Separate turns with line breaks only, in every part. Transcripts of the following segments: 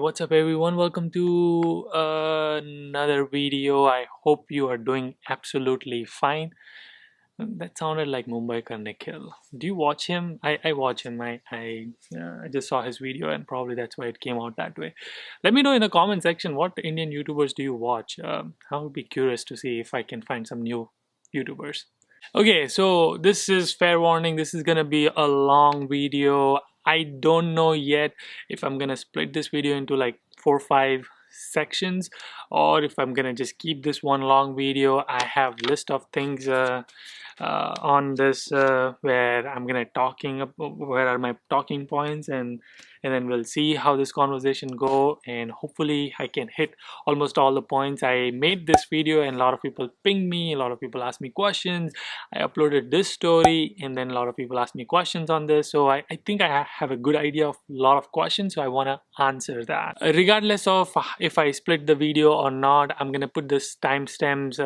What's up everyone? Welcome to another video. I hope you are doing absolutely fine. That sounded like Mumbai Ka Nikhil. Do you watch him? I watch him. I just saw his video and probably that's why it came out that way. Let me know in the comment section what Indian YouTubers do you watch. I would be curious to see if I can find some new YouTubers. Okay, so this is fair warning. This is gonna be a long video. I don't know yet if I'm gonna split this video into like 4 or 5 sections or if I'm gonna just keep this one long video. I have list of things on this where I'm gonna where are my talking points, and then we'll see how this conversation go, and hopefully I can hit almost all the points. I made this video and a lot of people pinged me, a lot of people asked me questions. I uploaded this story and then a lot of people asked me questions on this, so I think I have a good idea of a lot of questions, so I want to answer that. Regardless of if I split the video or not, I'm gonna put this timestamps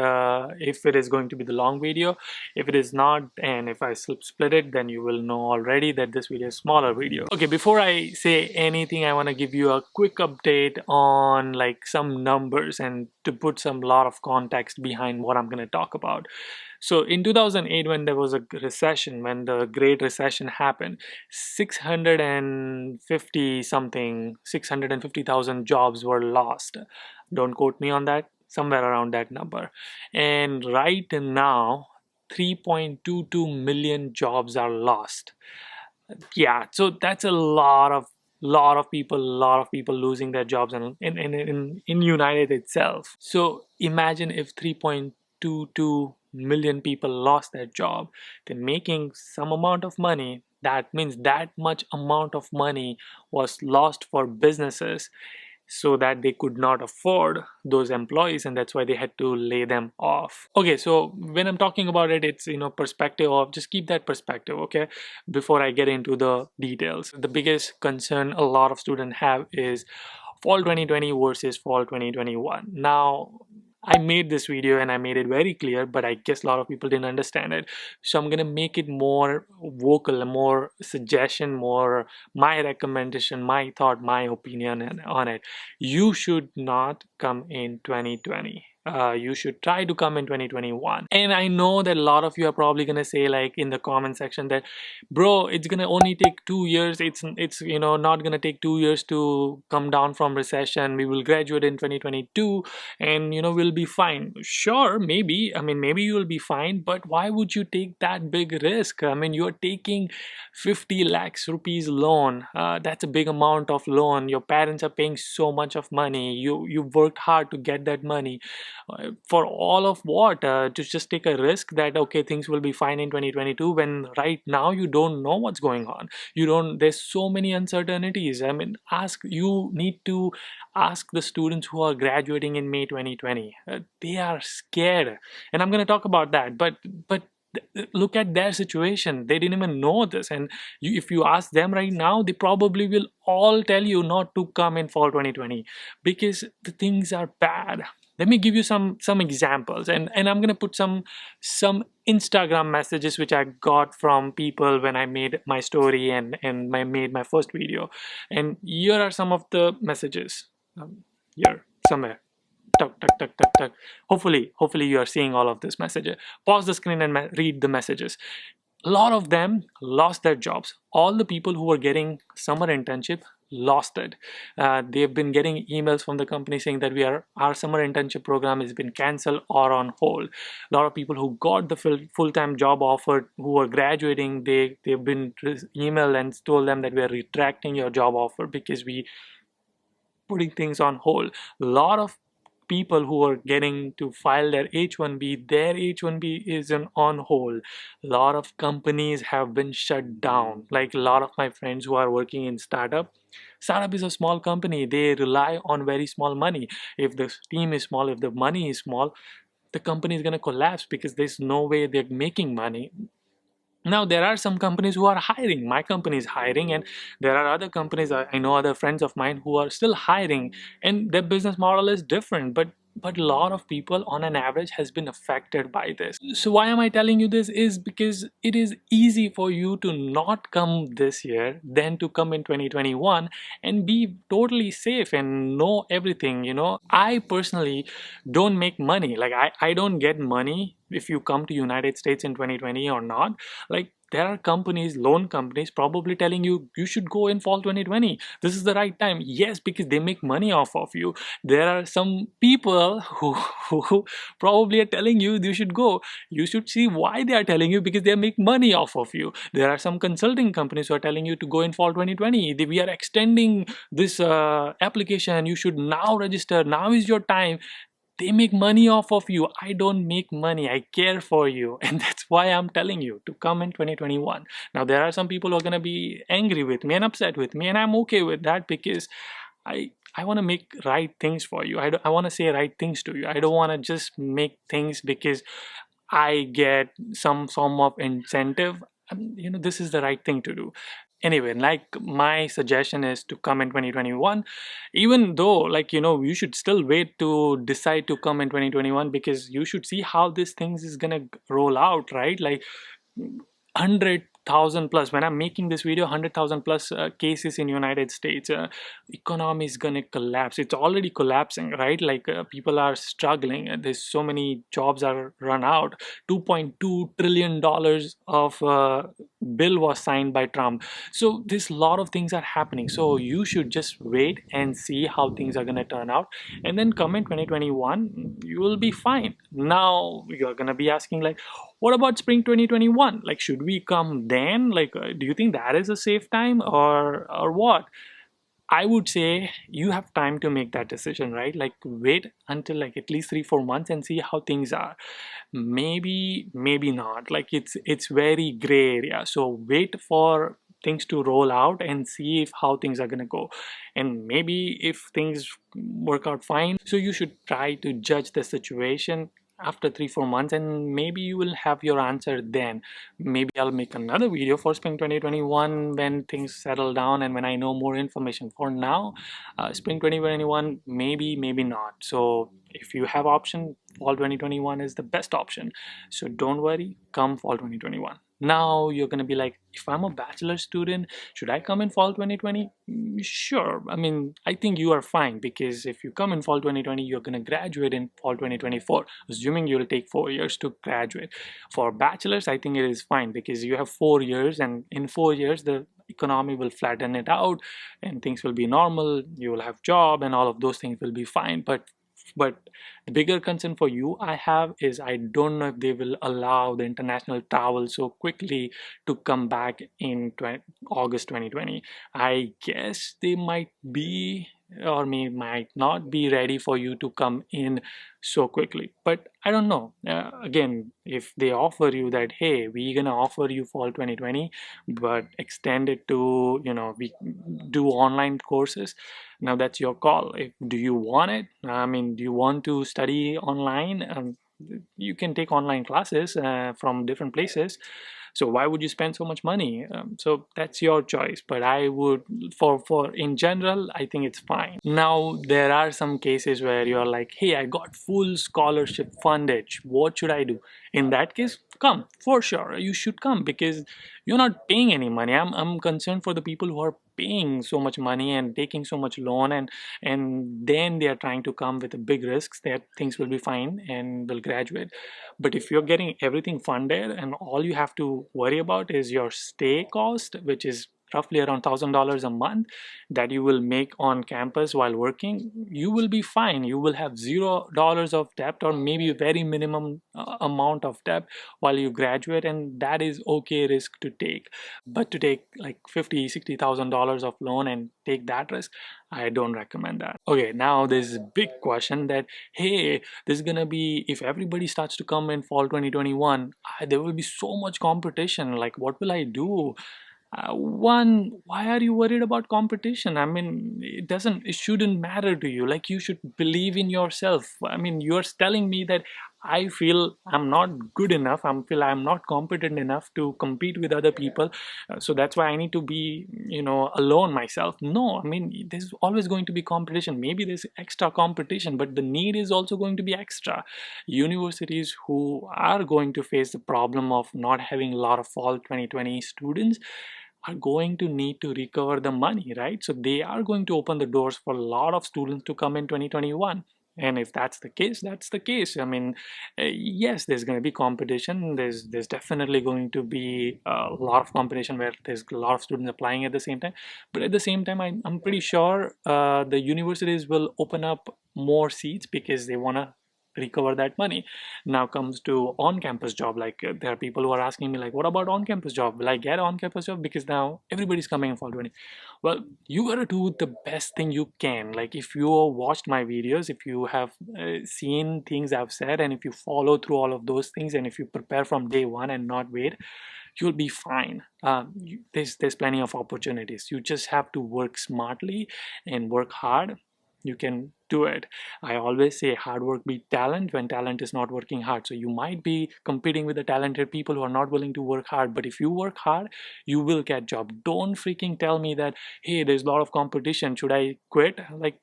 if it is going to be the long video. If it is not, and if I split it, then you will know already that this video is smaller video. Okay, before I say anything, I want to give you a quick update on like some numbers and to put some lot of context behind what I'm going to talk about. So in 2008, when there was a recession, when the Great Recession happened, 650,000 jobs were lost. Don't quote me on that, somewhere around that number. And right now 3.22 million jobs are lost. Yeah, so that's a lot of people losing their jobs in United itself. So imagine if 3.22 million people lost their job. They're making some amount of money. That means that much amount of money was lost for businesses, so that they could not afford those employees, and that's why they had to lay them off. Okay, so when I'm talking about it, it's perspective of, just keep that perspective, okay, before I get into the details. The biggest concern a lot of students have is fall 2020 versus fall 2021. Now, I made this video and I made it very clear, but I guess a lot of people didn't understand it. So I'm gonna make it more vocal, more suggestion, more my recommendation, my thought, my opinion on it. You should not come in 2020. You should try to come in 2021. And I know that a lot of you are probably gonna say, like in the comment section, that bro, it's gonna only take 2 years. It's not gonna take 2 years to come down from recession. We will graduate in 2022 and we'll be fine. Sure, maybe, I mean, maybe you will be fine, but why would you take that big risk? I mean, you're taking 50 lakhs rupees loan. That's a big amount of loan. Your parents are paying so much of money. You've worked hard to get that money. For all of what? To just take a risk that okay, things will be fine in 2022, when right now you don't know what's going on. There's so many uncertainties. I mean, you need to ask the students who are graduating in May 2020. They are scared, and I'm going to talk about that, but look at their situation. They didn't even know this, and if you ask them right now, they probably will all tell you not to come in fall 2020 because the things are bad. Let me give you some examples, and I'm gonna put some Instagram messages which I got from people when I made my story and made my first video. And here are some of the messages. Here somewhere. Tuck, tuck, tuck, tuck, tuck. Hopefully you are seeing all of this messages. Pause the screen and read the messages. A lot of them lost their jobs. All the people who were getting summer internship lost it. They've been getting emails from the company saying that our summer internship program has been cancelled or on hold. A lot of people who got the full-time job offer, who are graduating, they've been emailed and told them that we are retracting your job offer because we putting things on hold. A lot of people who are getting to file their H1B, their H1B is on hold. A lot of companies have been shut down. Like a lot of my friends who are working in startup is a small company. They rely on very small money. If the team is small, if the money is small, the company is going to collapse because there's no way they're making money. Now, there are some companies who are hiring. My company is hiring, and there are other companies, I know other friends of mine who are still hiring, and their business model is different. But but a lot of people on an average has been affected by this. So why am I telling you this is because it is easy for you to not come this year than to come in 2021 and be totally safe and know everything. I personally don't make money. Like I don't get money if you come to United States in 2020 or not. Like there are companies, loan companies, probably telling you you should go in fall 2020. This is the right time. Yes, because they make money off of you. There are some people who probably are telling you should go. You should see why they are telling you, because they make money off of you. There are some consulting companies who are telling you to go in fall 2020. We are extending this application. You should now register. Now is your time. They make money off of you. I don't make money. I care for you. And that's why I'm telling you to come in 2021. Now, there are some people who are going to be angry with me and upset with me, and I'm okay with that, because I want to make right things for you. I want to say right things to you. I don't want to just make things because I get some form of incentive. This is the right thing to do. Anyway, like, my suggestion is to come in 2021, even though, like, you should still wait to decide to come in 2021, because you should see how this things is gonna roll out, right? Like 100,000 plus, when I'm making this video, 100,000 plus cases in United States. Economy is gonna collapse. It's already collapsing, right? Like people are struggling. There's so many jobs are run out. 2.2 trillion dollars of bill was signed by Trump. So there's a lot of things are happening. So you should just wait and see how things are gonna turn out, and then come in 2021. You will be fine. Now you're gonna be asking, like, what about spring 2021? Like, should we come then? Like, do you think that is a safe time, or what? I would say you have time to make that decision, right? Like, wait until like at least 3-4 months and see how things are. Maybe not. Like, it's very gray area. So wait for things to roll out and see if how things are gonna go. And maybe if things work out fine, so you should try to judge the situation after 3-4 months, and maybe you will have your answer then. Maybe I'll make another video for spring 2021 when things settle down and when I know more information. For now, spring 2021, maybe not. So if you have option, fall 2021 is the best option. So don't worry, come fall 2021. Now you're gonna be like, if I'm a bachelor student, should I come in fall 2020? Sure. I mean, I think you are fine, because if you come in fall 2020, you're gonna graduate in fall 2024, assuming you'll take 4 years to graduate. For bachelors, I think it is fine, because you have 4 years, and in 4 years the economy will flatten it out and things will be normal. You will have job and all of those things will be fine. But the bigger concern for you I have is, I don't know if they will allow the international travel so quickly to come back in August 2020. I guess they might be, or might not be ready for you to come in so quickly, but I don't know. Again, if they offer you that, hey, we're gonna offer you fall 2020 but extend it to, we do online courses, now that's your call. Do you want it? I mean, do you want to study online? You can take online classes from different places, so why would you spend so much money? So that's your choice, but I would, for in general, I think it's fine. Now there are some cases where you're like, hey, I got full scholarship funded, what should I do? In that case, come, for sure you should come, because you're not paying any money. I'm concerned for the people who are paying so much money and taking so much loan, and then they are trying to come with the big risks that things will be fine and will graduate. But if you're getting everything funded and all you have to worry about is your stay cost, which is roughly around $1,000 a month that you will make on campus while working, you will be fine. You will have $0 of debt, or maybe a very minimum amount of debt while you graduate, and that is okay risk to take. But to take like $50,000-$60,000 of loan and take that risk, I don't recommend that. Okay, now there's a big question that, hey, there's gonna be, if everybody starts to come in fall 2021, there will be so much competition. Like, what will I do? One, why are you worried about competition? I mean, it shouldn't matter to you. Like, you should believe in yourself. I mean, you're telling me that I feel I'm not good enough. I feel I'm not competent enough to compete with other people. So that's why I need to be, alone myself. No, I mean, there's always going to be competition. Maybe there's extra competition, but the need is also going to be extra. Universities who are going to face the problem of not having a lot of fall 2020 students are going to need to recover the money, right? So they are going to open the doors for a lot of students to come in 2021. And if that's the case, that's the case. I mean, yes, there's going to be competition. There's definitely going to be a lot of competition where there's a lot of students applying at the same time. But at the same time, I'm pretty sure the universities will open up more seats because they want to recover that money. Now comes to on-campus job. Like there are people who are asking me like, what about on-campus job? Will I get on-campus job? Because now everybody's coming in fall 20. Well, you gotta do the best thing you can. Like if you watched my videos, if you have seen things I've said, and if you follow through all of those things, and if you prepare from day one and not wait, you'll be fine. There's plenty of opportunities. You just have to work smartly and work hard. You can do it. I always say hard work beat talent when talent is not working hard. So you might be competing with the talented people who are not willing to work hard, but if you work hard, you will get job. Don't freaking tell me that, hey, there's a lot of competition, should I quit? Like,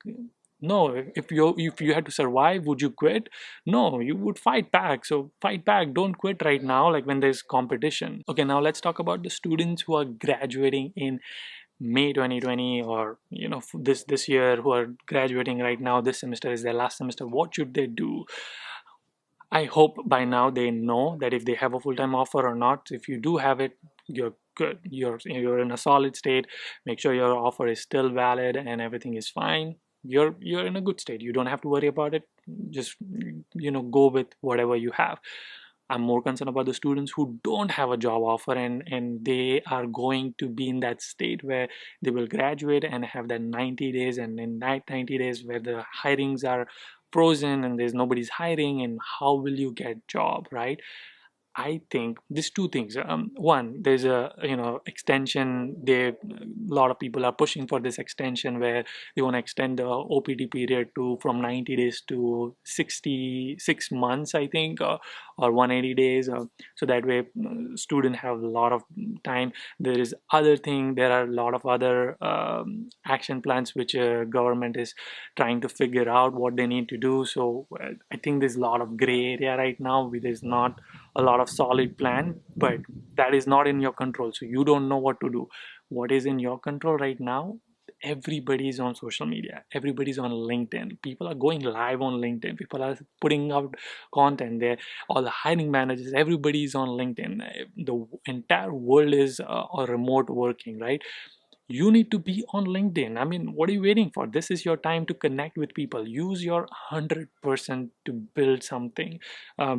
no. If you had to survive, would you quit? No, you would fight back. So fight back, don't quit right now, like when there's competition. Okay, now let's talk about the students who are graduating in May 2020, or this year, who are graduating right now. This semester is their last semester. What should they do? I hope by now they know that if they have a full-time offer or not. If you do have it, you're good. You're in a solid state. Make sure your offer is still valid and everything is fine. You're in a good state. You don't have to worry about it. Just go with whatever you have. I'm more concerned about the students who don't have a job offer, and they are going to be in that state where they will graduate and have that 90 days, and in that 90 days where the hirings are frozen and there's nobody's hiring, and how will you get job, right? I think there's two things. One, there's a extension. A lot of people are pushing for this extension where they want to extend the OPT period to from 90 days to 66 months, I think, or 180 days. So that way, student have a lot of time. There is other thing. There are a lot of other action plans which government is trying to figure out what they need to do. So I think there's a lot of gray area right now. There's not a lot of solid plan, but that is not in your control, so you don't know what to do. What is in your control right now? Everybody is on social media, everybody's on LinkedIn. People are going live on LinkedIn, people are putting out content there. All the hiring managers, everybody is on LinkedIn. The entire world is remote working, right? You need to be on LinkedIn. I mean, what are you waiting for? This is your time to connect with people. Use your 100% to build something,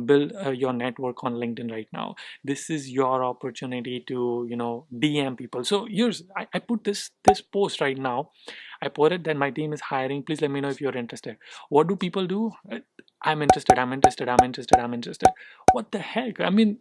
build your network on LinkedIn right now. This is your opportunity to, DM people. So here's, I put this post right now. I put it that my team is hiring. Please let me know if you're interested. What do people do? I'm interested, I'm interested, I'm interested, I'm interested. What the heck? I mean,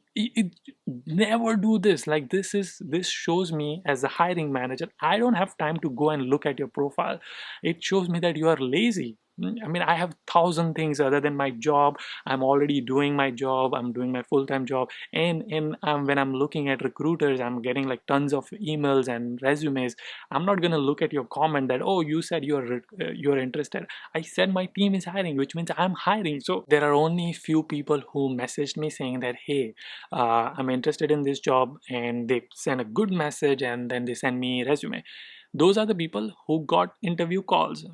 never do this. Like this shows me as a hiring manager, I don't have time to go and look at your profile. It shows me that you are lazy. I mean, I have 1,000 things other than my job. I'm already doing my job. I'm doing my full-time job. And when I'm looking at recruiters, I'm getting like tons of emails and resumes. I'm not gonna look at your comment that, oh, you said you're interested. I said my team is hiring, which means I'm hiring. So there are only few people who messaged me saying that, hey, I'm interested in this job, and they send a good message and then they send me resume. Those are the people who got interview calls.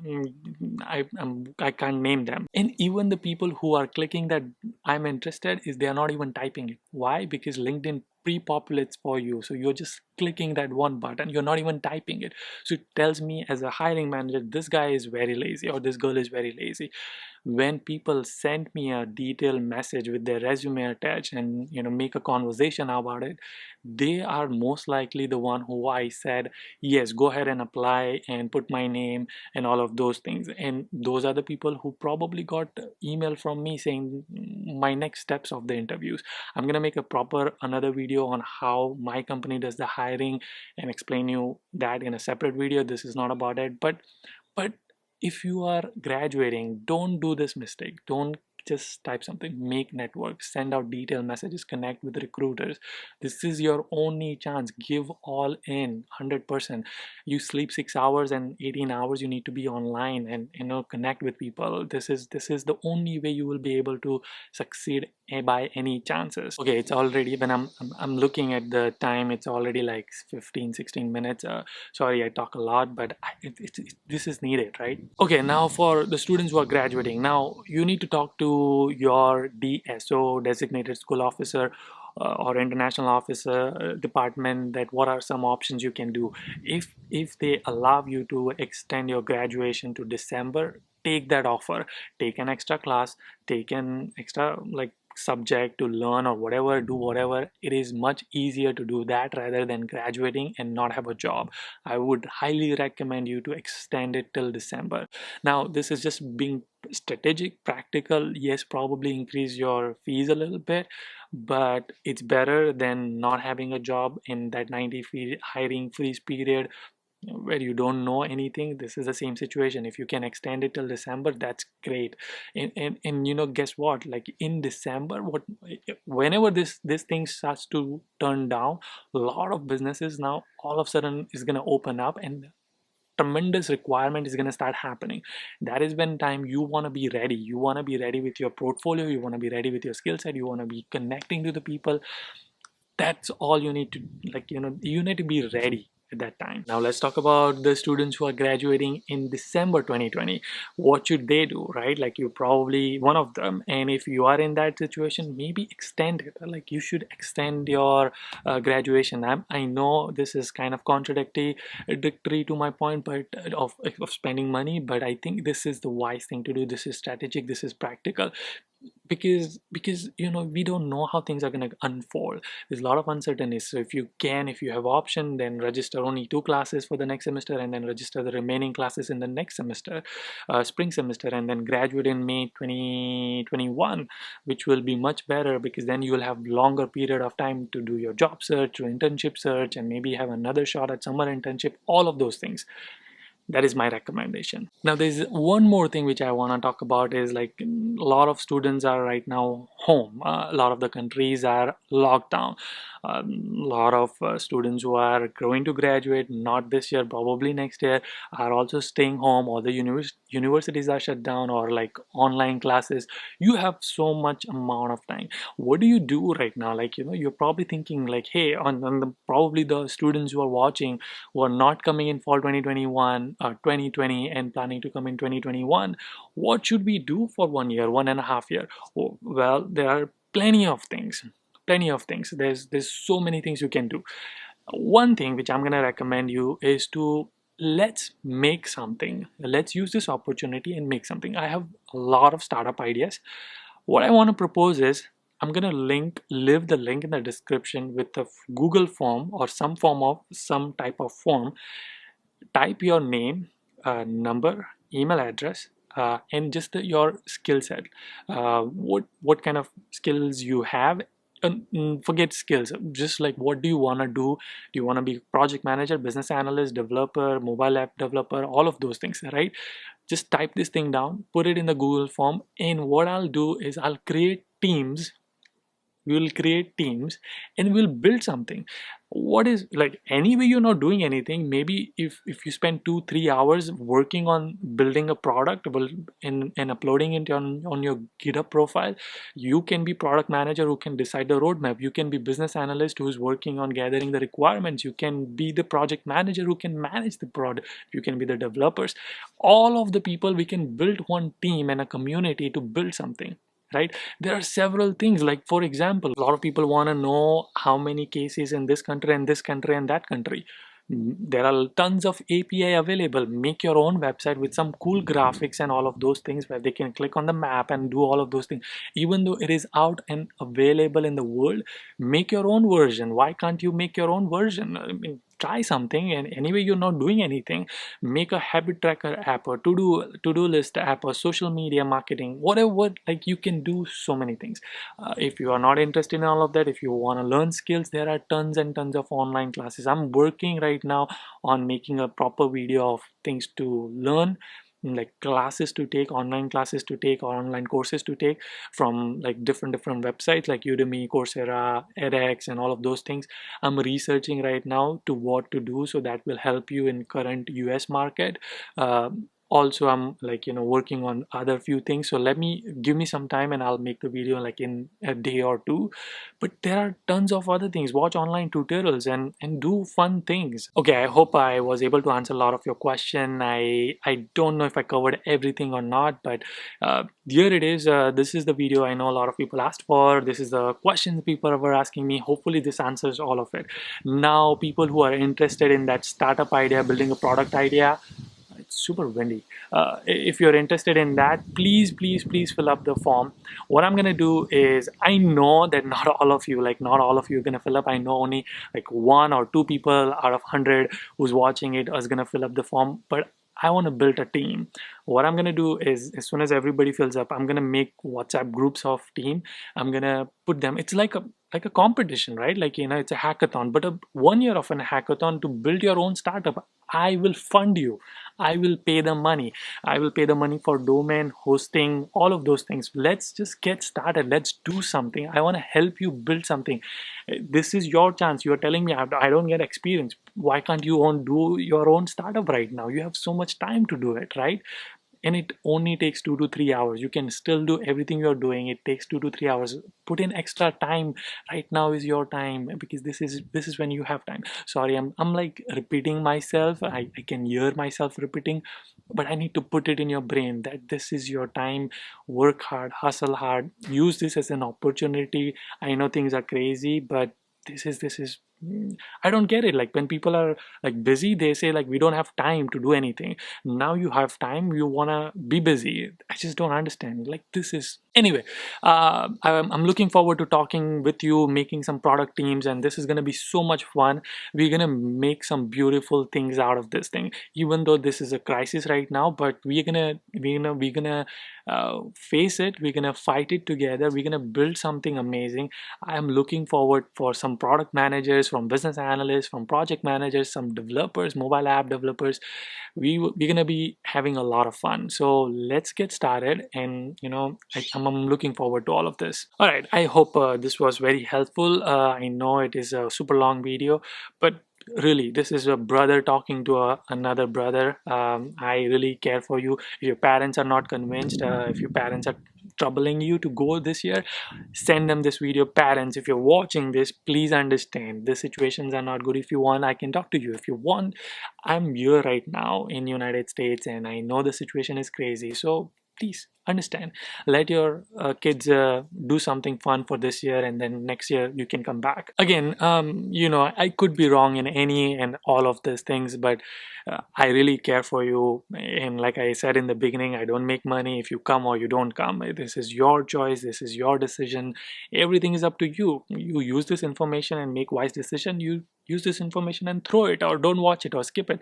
I can't name them. And even the people who are clicking that I'm interested, is they are not even typing it. Why? Because LinkedIn pre-populates for you, so you're just clicking that one button, you're not even typing it. So it tells me as a hiring manager, this guy is very lazy or this girl is very lazy. When people send me a detailed message with their resume attached and make a conversation about it, they are most likely the one who I said, yes, go ahead and apply and put my name and all of those things. And those are the people who probably got email from me saying my next steps of the interviews. I'm gonna make a proper another video on how my company does the hiring and explain you that in a separate video. This is not about it, but if you are graduating, don't do this mistake. Don't just type something, make networks, send out detailed messages, connect with recruiters. This is your only chance. Give all in 100%. You sleep 6 hours and 18 hours you need to be online and connect with people. This is the only way you will be able to succeed by any chances. Okay, it's already when I'm looking at the time, it's already like 15-16 minutes. Sorry, I talk a lot, but this is needed, right? Okay, now for the students who are graduating, now you need to talk to your DSO, designated school officer, or international officer department, that what are some options you can do. If they allow you to extend your graduation to December, take that offer. Take an extra class, take an extra like subject to learn or whatever, do whatever. It is much easier to do that rather than graduating and not have a job. I would highly recommend you to extend it till December. Now this is just being strategic, practical. Yes, probably increase your fees a little bit, but it's better than not having a job in that 90 hiring freeze period where you don't know anything. This is the same situation. If you can extend it till December, that's great. And guess what, like in December, whenever this thing starts to turn down, a lot of businesses now all of a sudden is going to open up, and tremendous requirement is going to start happening. That is when time you want to be ready. You want to be ready with your portfolio, you want to be ready with your skill set, you want to be connecting to the people. That's all you need to, like, you need to be ready at that time. Now let's talk about the students who are graduating in December 2020. What should they do, right? Like, you're probably one of them, and if you are in that situation, maybe extend it. Like, you should extend your graduation. I know this is kind of contradictory to my point, but of spending money, but I think this is the wise thing to do. This is strategic, this is practical, because we don't know how things are going to unfold. There's a lot of uncertainty. So if you have option, then register only 2 classes for the next semester, and then register the remaining classes in the next semester, spring semester, and then graduate in May 2021, which will be much better, because then you will have longer period of time to do your job search or internship search, and maybe have another shot at summer internship, all of those things. That is my recommendation. Now there's one more thing which I want to talk about, is like a lot of students are right now home. A lot of the countries are locked down. A lot of students who are going to graduate, not this year, probably next year, are also staying home, or the universities are shut down, or like online classes. You have so much amount of time. What do you do right now? Like, you're probably thinking like, hey, probably the students who are watching, who are not coming in fall 2021 or 2020 and planning to come in 2021, what should we do for 1 year, 1.5 year? Well, there are plenty of things. There's so many things you can do. One thing which I'm going to recommend you is to, let's make something. Let's use this opportunity and make something. I have a lot of startup ideas. What I want to propose is, I'm going to leave the link in the description with a Google form or some type of form. Type your name, number, email address, and just your skill set. What kind of skills you have. Forget skills, just like, what do you want to do? Do you want to be project manager, business analyst, developer, mobile app developer, all of those things, right? Just type this thing down, put it in the Google form, and what I'll do is I'll create teams. We will create teams and we'll build something. What is, like, anyway you're not doing anything, maybe if you spend 2-3 hours working on building a product, well, and uploading it on your GitHub profile, you can be product manager who can decide the roadmap. You can be business analyst who's working on gathering the requirements. You can be the project manager who can manage the product. You can be the developers. All of the people, we can build one team and a community to build something, right? There are several things, like, for example, a lot of people want to know how many cases in this country and this country and that country. There are tons of API available. Make your own website with some cool graphics and all of those things, where they can click on the map and do all of those things. Even though it is out and available in the world, make your own version. Why can't you make your own version? I mean, try something. And anyway you're not doing anything, make a habit tracker app, or to-do list app, or social media marketing, whatever. Like, you can do so many things. If you are not interested in all of that, if you want to learn skills, there are tons and tons of online classes. I'm working right now on making a proper video of things to learn, like classes to take, online classes to take, or online courses to take from like different websites like Udemy, Coursera, edX, and all of those things. I'm researching right now to what to do, so that will help you in current US market. Also, I'm like, working on other few things, so give me some time and I'll make the video like in a day or two. But there are tons of other things. Watch online tutorials and do fun things. Okay, I hope I was able to answer a lot of your question. I don't know if I covered everything or not, but here it is. This is the video I know a lot of people asked for. This is the questions people were asking me. Hopefully this answers all of it. Now, people who are interested in that startup idea, building a product idea, it's super windy. If you're interested in that, please fill up the form. What I'm gonna do is, I know that not all of you are gonna fill up. I know only like 1 or 2 people out of 100 who's watching it is gonna fill up the form, but I want to build a team. What I'm gonna do is, as soon as everybody fills up, I'm gonna make WhatsApp groups of team. I'm gonna put them. It's like a competition, right? Like, it's a hackathon, but 1 year of an hackathon to build your own startup. I will fund you. I will pay the money. I will pay the money for domain, hosting, all of those things. Let's just get started. Let's do something. I want to help you build something. This is your chance. You are telling me I don't get experience. Why can't you do your own startup right now? You have so much time to do it, right? And it only takes 2 to 3 hours. You can still do everything you're doing. It takes 2 to 3 hours. Put in extra time. Right now is your time, because this is when you have time. Sorry, I'm like repeating myself. I can hear myself repeating, but I need to put it in your brain that this is your time. Work hard, hustle hard, use this as an opportunity. I know things are crazy, but this is I don't get it. Like, when people are like busy, they say like, we don't have time to do anything. Now you have time, you want to be busy. I just don't understand. Like, this is anyway. I'm looking forward to talking with you, making some product teams, and this is going to be so much fun. We're going to make some beautiful things out of this thing, even though this is a crisis right now. But we're gonna face it. We're gonna fight it together. We're gonna build something amazing. I am looking forward for some product managers, from business analysts, from project managers, some developers, mobile app developers. We're gonna be having a lot of fun. So let's get started. And I'm looking forward to all of this. All right. I hope this was very helpful. I know it is a super long video, but really, this is a brother talking to another brother. I really care for you. If your parents are not convinced, if your parents are troubling you to go this year, send them this video. Parents, if you're watching this, please understand the situations are not good. If you want, I can talk to you. If you want, I'm here right now in United States, and I know the situation is crazy, so please understand. Let your kids do something fun for this year, and then next year you can come back again. I could be wrong in any and all of these things, but I really care for you. And like I said in the beginning, I don't make money if you come or you don't come. This is your choice. This is your decision. Everything is up to you. You use this information and make wise decision. You use this information and throw it, or don't watch it, or skip it.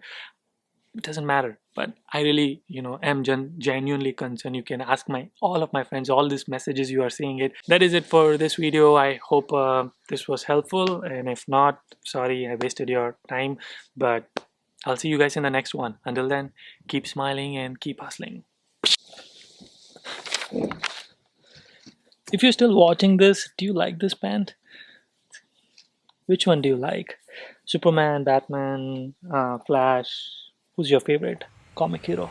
It doesn't matter. But I really am genuinely concerned. You can ask all of my friends, all these messages you are seeing it. That is it for this video. I hope this was helpful, and if not, sorry I wasted your time, but I'll see you guys in the next one. Until then, keep smiling and keep hustling. If you're still watching this, do you like this band? Which one do you like? Superman, Batman, Flash? Who's your favorite comic hero?